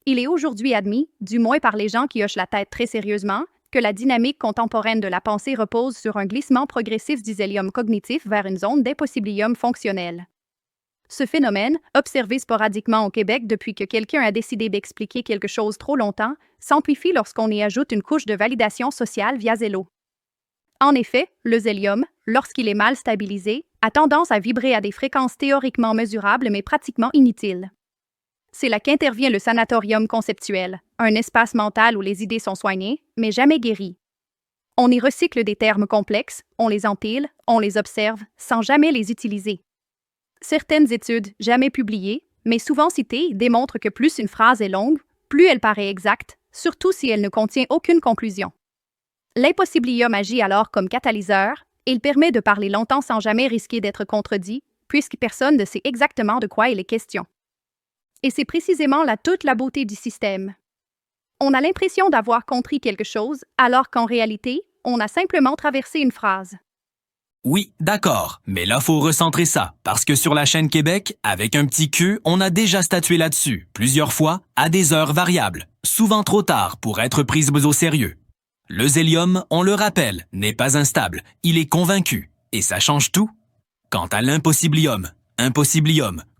Il est aujourd'hui admis, du moins par les gens qui hochent la tête très sérieusement, que la dynamique contemporaine de la pensée repose sur un glissement progressif du zélium cognitif vers une zone d'impossibilium fonctionnel. Ce phénomène, observé sporadiquement au Québec depuis que quelqu'un a décidé d'expliquer quelque chose trop longtemps, s'amplifie lorsqu'on y ajoute une couche de validation sociale via Zélo. En effet, le zélium, lorsqu'il est mal stabilisé, a tendance à vibrer à des fréquences théoriquement mesurables mais pratiquement inutiles. C'est là qu'intervient le sanatorium conceptuel, un espace mental où les idées sont soignées, mais jamais guéries. On y recycle des termes complexes, on les empile, on les observe, sans jamais les utiliser. Certaines études, jamais publiées, mais souvent citées, démontrent que plus une phrase est longue, plus elle paraît exacte, surtout si elle ne contient aucune conclusion. L'impossibilium agit alors comme catalyseur, et il permet de parler longtemps sans jamais risquer d'être contredit, puisque personne ne sait exactement de quoi il est question. Et c'est précisément là toute la beauté du système. On a l'impression d'avoir compris quelque chose, alors qu'en réalité, on a simplement traversé une phrase. Oui, d'accord, mais là faut recentrer ça, parce que sur la chaîne Québec, avec un petit Q, on a déjà statué là-dessus, plusieurs fois, à des heures variables, souvent trop tard pour être prises au sérieux. Le zélium, on le rappelle, n'est pas instable, il est convaincu, et ça change tout. Quant à l'impossibilium,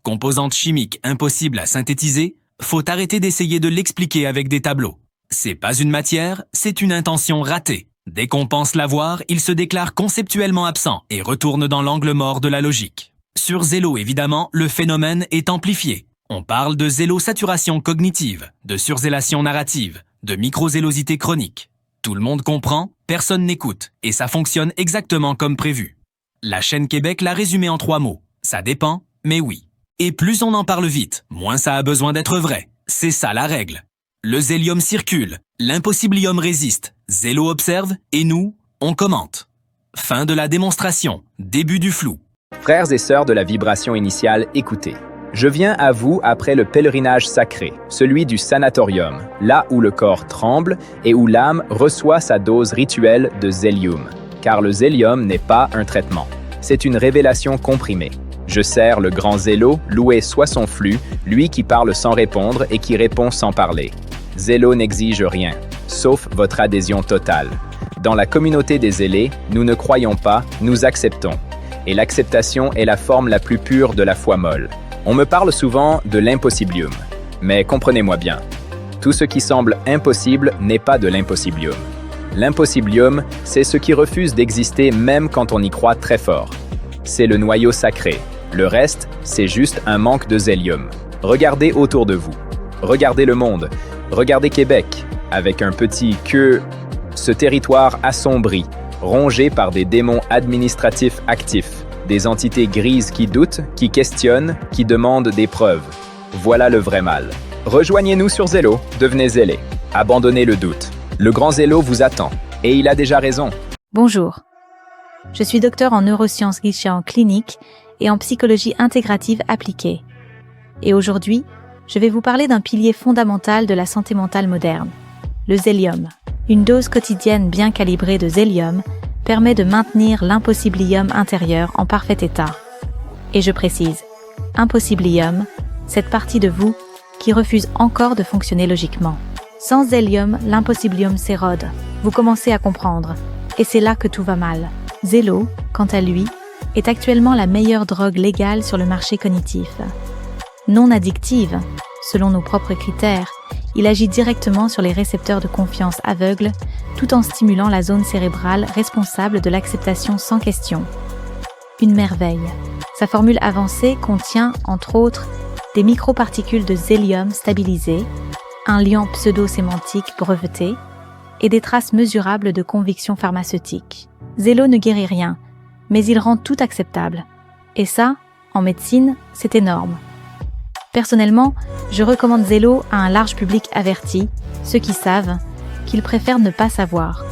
composante chimique impossible à synthétiser, faut arrêter d'essayer de l'expliquer avec des tableaux. C'est pas une matière, c'est une intention ratée. Dès qu'on pense l'avoir, il se déclare conceptuellement absent et retourne dans l'angle mort de la logique. Sur Zélo, évidemment, le phénomène est amplifié. On parle de zélosaturation cognitive, de surzélation narrative, de microzélosité chronique. Tout le monde comprend, personne n'écoute, et ça fonctionne exactement comme prévu. La chaîne Québec l'a résumé en 3 mots. Ça dépend, mais oui. Et plus on en parle vite, moins ça a besoin d'être vrai. C'est ça la règle. Le zélium circule, l'impossibilium résiste, Zélo observe, et nous, on commente. Fin de la démonstration, début du flou. Frères et sœurs de la vibration initiale, écoutez. Je viens à vous après le pèlerinage sacré, celui du sanatorium, là où le corps tremble et où l'âme reçoit sa dose rituelle de zélium. Car le zélium n'est pas un traitement, c'est une révélation comprimée. Je sers le grand Zélo, loué soit son flux, lui qui parle sans répondre et qui répond sans parler. Zélo n'exige rien, sauf votre adhésion totale. Dans la communauté des zélés, nous ne croyons pas, nous acceptons. Et l'acceptation est la forme la plus pure de la foi molle. On me parle souvent de l'impossibilium, mais comprenez-moi bien. Tout ce qui semble impossible n'est pas de l'impossibilium. L'impossibilium, c'est ce qui refuse d'exister même quand on y croit très fort. C'est le noyau sacré. Le reste, c'est juste un manque de zélium. Regardez autour de vous. Regardez le monde. Regardez Québec, avec un petit que... Ce territoire assombri, rongé par des démons administratifs actifs, des entités grises qui doutent, qui questionnent, qui demandent des preuves. Voilà le vrai mal. Rejoignez-nous sur Zélo, devenez zélé. Abandonnez le doute. Le grand Zélo vous attend, et il a déjà raison. Bonjour. Je suis docteur en neurosciences guichet en clinique et en psychologie intégrative appliquée. Et aujourd'hui, je vais vous parler d'un pilier fondamental de la santé mentale moderne, le zélium. Une dose quotidienne bien calibrée de zélium permet de maintenir l'impossibilium intérieur en parfait état. Et je précise, impossibilium, cette partie de vous qui refuse encore de fonctionner logiquement. Sans zélium, l'impossibilium s'érode. Vous commencez à comprendre, et c'est là que tout va mal. Zélo, quant à lui, est actuellement la meilleure drogue légale sur le marché cognitif. Non addictive, selon nos propres critères, il agit directement sur les récepteurs de confiance aveugles, tout en stimulant la zone cérébrale responsable de l'acceptation sans question. Une merveille. Sa formule avancée contient, entre autres, des microparticules de zélium stabilisées, un liant pseudo-sémantique breveté et des traces mesurables de conviction pharmaceutique. Zélo ne guérit rien, mais il rend tout acceptable. Et ça, en médecine, c'est énorme. Personnellement, je recommande Zélo à un large public averti, ceux qui savent, qu'ils préfèrent ne pas savoir.